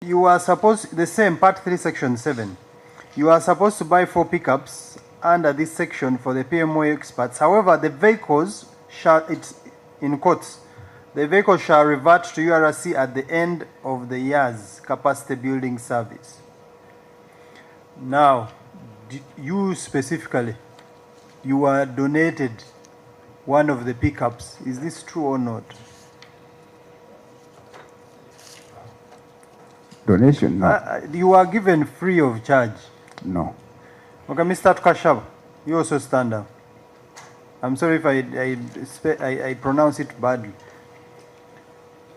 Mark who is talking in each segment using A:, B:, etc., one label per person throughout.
A: You are supposed, the same, part 3, section 7. You are supposed to buy 4 pickups under this section for the PMO experts. However, the vehicles shall, it's in quotes, the vehicle shall revert to URC at the end of the year's capacity building service. Now, you specifically, you were donated one of the pickups. Is this true or not?
B: Donation? No.
A: You were given free of charge.
B: No.
A: Okay, Mr. Tukashaba, you also stand up. I'm sorry if I pronounce it badly.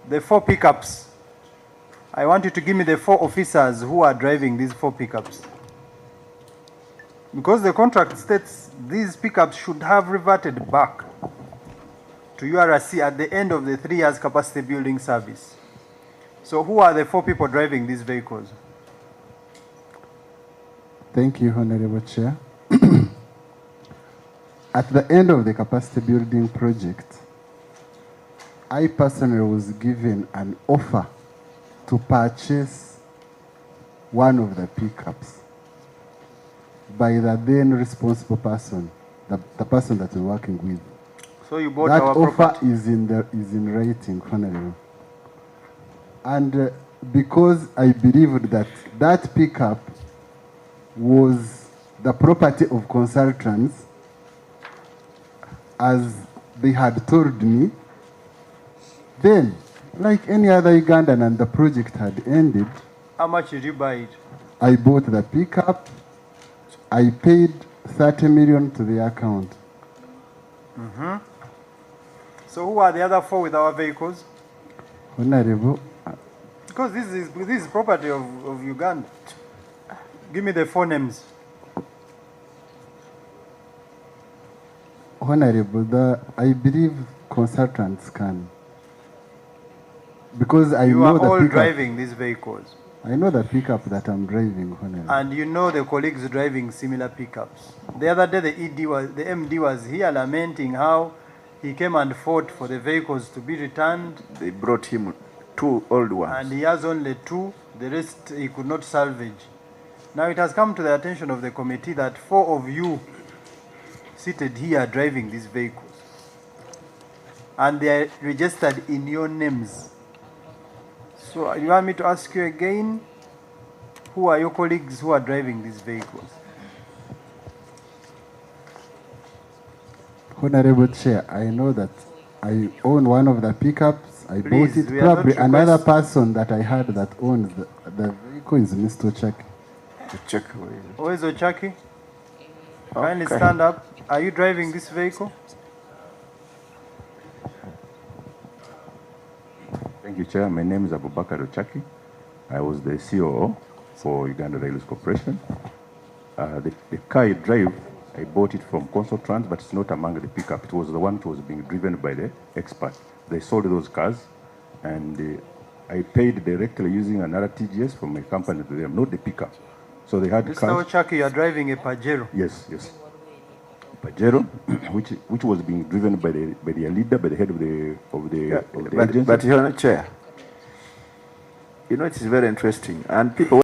A: The 4 pickups, I want you to give me the 4 officers who are driving these 4 pickups. Because the contract states these pickups should have reverted back to URC at the end of the 3 years capacity building service. So who are the 4 people driving these vehicles?
B: Thank you, Honorable Chair. At the end of the capacity building project, I personally was given an offer to purchase one of the pickups by the then responsible person, the person that we're working with.
A: So you bought
B: that
A: our
B: offer
A: property?
B: is in writing, Honorable. And because I believed that that pickup was the property of consultants, as they had told me, then, like any other Ugandan, and the project had ended.
A: How much did you buy it?
B: I bought the pickup. I paid 30 million to the account.
A: Mm-hmm. So who are the other 4 with our vehicles?
B: Honorable.
A: Because this is property of Uganda. Give me the 4 names.
B: Honorable, I believe consultants can. Because I
A: you
B: know
A: are
B: the
A: all
B: pickup,
A: driving these vehicles.
B: I know the pickup that I'm driving, Honorable.
A: And you know the colleagues driving similar pickups. The other day the MD was here lamenting how he came and fought for the vehicles to be returned.
C: They brought him 2 old ones.
A: And he has only 2, the rest he could not salvage. Now it has come to the attention of the committee that 4 of you seated here are driving these vehicles. And they are registered in your names. So you want me to ask you again, who are your colleagues who are driving these vehicles?
B: Honorable Chair, I know that I own one of the pickups. I bought it. Probably another person that I had that owns the vehicle is Mr. Ochaki.
A: Where is Ochaki? Kindly stand up. Are you driving this vehicle?
D: Thank you, Chair. My name is Abubakar Ochaki. I was the COO for Uganda Railways Corporation. The car I drive, I bought it from Consultrans, but it's not among the pickup. It was the one that was being driven by the expert. They sold those cars, and I paid directly using another TGS from my company to them, not the pickup. So they had
A: Mr.
D: cars.
A: Ochaki, you are driving a Pajero.
D: Yes, yes. Pajero, which was being driven by the leader, by the head of the agency.
C: But Your Honor, Chair, you know, it is very interesting, and people.